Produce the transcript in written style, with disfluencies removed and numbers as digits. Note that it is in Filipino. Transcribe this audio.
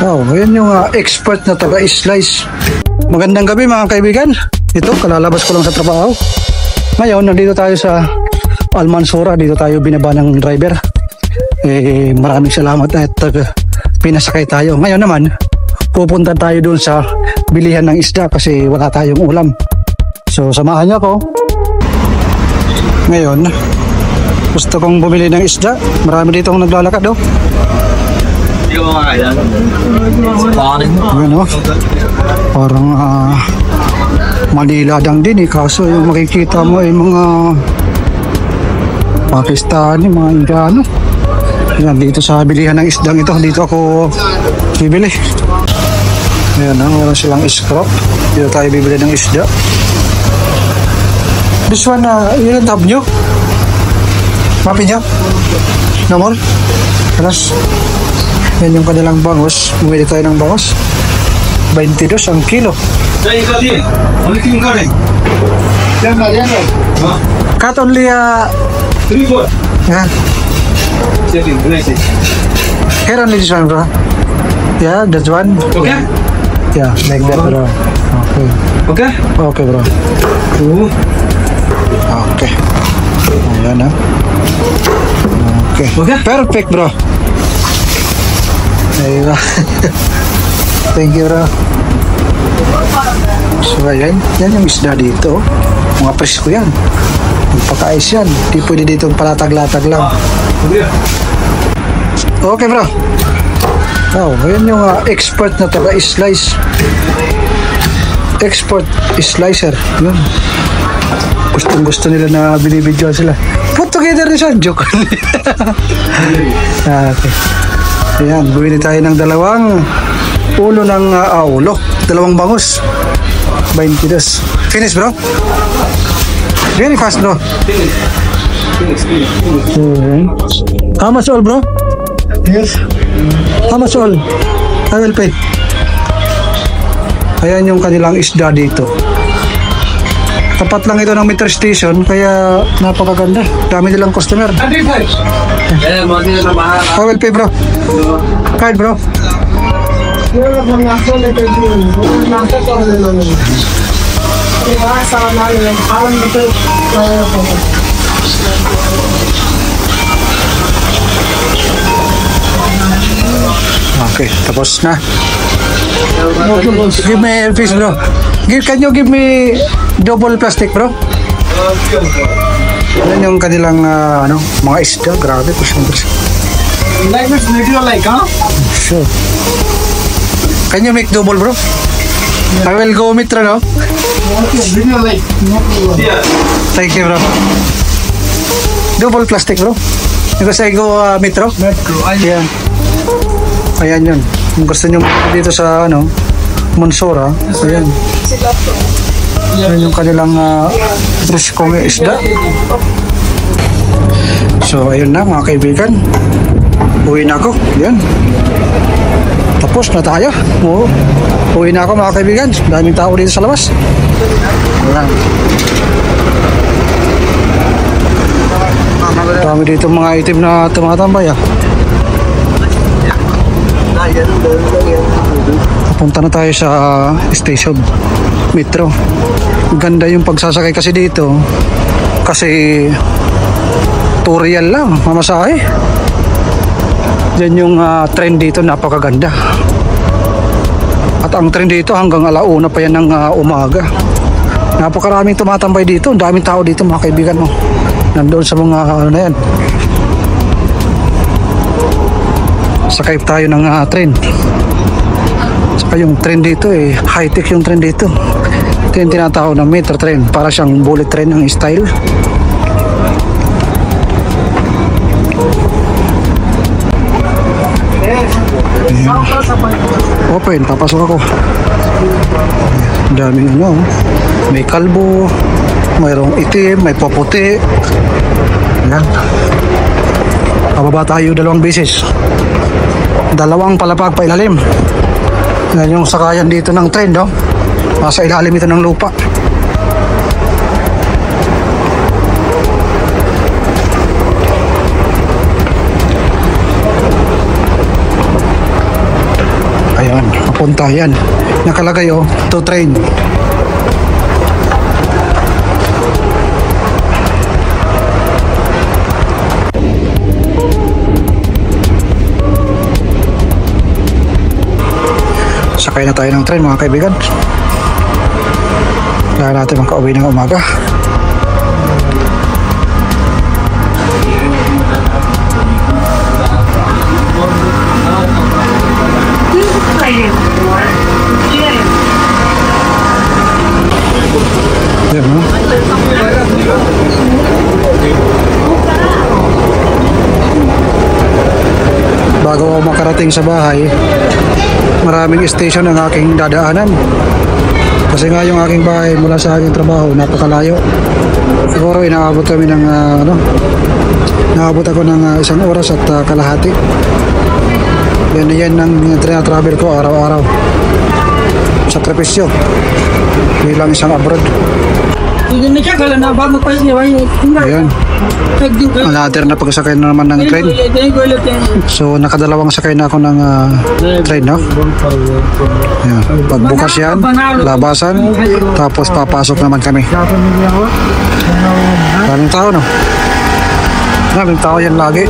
Oh, ayan yung expert na taga-slice. Magandang gabi mga kaibigan. Ito, kalalabas ko lang sa trabaho. Ngayon, nandito tayo sa Almansora. Dito tayo binaba ng driver. Maraming salamat at pinasakay tayo. Ngayon naman, pupunta tayo dun sa bilihan ng isda kasi wala tayong ulam. So, samahan niyo ako. Ngayon, gusto kong bumili ng isda. Marami dito akong naglalakad, oh. Ano? Parang Manila lang din eh. Kaso yung makikita mo ay mga Pakistani, mga Indiano. Yan, dito sa bilihan ng isdang ito. Dito ako bibili. Ayan na, meron silang scrap. Dito tayo bibili ng isda. This one, yun ang tab nyo? Mapi nyo? No more? Alas. Yan yung kanilang bangos. Bumili tayo ng bangos. 22 ang kilo. Cut only 3-4. Yeah. Here only this one, bro. Yeah, that's one. Okay? Yeah, like that, bro. Okay. Okay? Okay, bro. Okay. Ayan na. Okay. Okay? Perfect, bro. Ayun. Thank you, bro. So, ayan. Yan yung isda dito. Mga presko yan. Magpaka-ice yan. Di pwede dito palatag-latag lang. Okay, bro. Oh, ayan yung expert na taga-slice. Expert slicer. Yun. Gustong-gusto nila na binibidyo sila. Put together ni siya. Joke. Okay. Ayan, bumili tayo ng dalawang ulo ng dalawang bangus. 22. Finish, bro? Very fast, bro. How much all, bro? Yes. How much all? I will pay. Ayan yung kanilang isda dito. Tapat lang ito ng meter station, kaya napakaganda. Dami nilang customer. I will pay, bro. Card, bro. Okay, tapos na. Give me fish, bro. Can you give me double plastic, bro? Yan yung kanilang mga isda. Grabe, push-on-push. Like this video, like, huh? Sure. Can you make double, bro? Yeah. I will go Mitra, no? Video, like, no problem. Yeah. Thank you, bro. Double plastic, bro. Because I go Metro. Metro, ayan. Ayan yun. Kung gusto nyo dito sa, Monsora, ayan. Ayan yung kanilang preskong isda. So, ayun na mga kaibigan. Uwi na ako. Ayan. Tapos na tayo. Uwi na ako mga kaibigan. Daming tao dito sa labas. Ayan. Dami dito mga itim na tumatambay. Punta na tayo sa station Metro. Ganda yung pagsasakay kasi dito. Kasi tutorial lang, mamasahe. Yan yung trend dito, napakaganda. At ang trend dito hanggang alauna pa yan ng umaga. Napakaraming tumatambay dito. Ang daming tao dito mga kaibigan mo. Nandoon sa mga na yan. Sakay tayo ng train. Saka yung train dito high-tech yung train dito. Ito yung tinatawag na metro train. Para siyang bullet train ang style. Open, papasok ako. Daming may kalbo, mayroong itim, may paputi. Yan. Pababa tayo 2 beses. 2 palapag pa ilalim. Yan yung sakayan dito ng train, no? Nasa ilalim ito ng lupa. papunta. Yan. Nakalagay to train. Sakay na tayo ng train mga kaibigan. Kailangan natin makauwi ng umaga. Yan, no? Bago ako makarating sa bahay, maraming station ang aking dadaanan. Kasi nga yung aking bahay mula sa aking trabaho, napakalayo. Siguro inaabot kami ng naabot ako ng 1 oras at kalahati. Yan ang travel ko araw-araw. Sakripisyo bilang isang abroad. Ayan. Another na pagsakay na naman ng train. So nakadalawang sakay na ako ng train, no? Ayan. Pagbukas yan, labasan, tapos papasok naman kami. Maraming tao, no? Maraming tao yan lagi.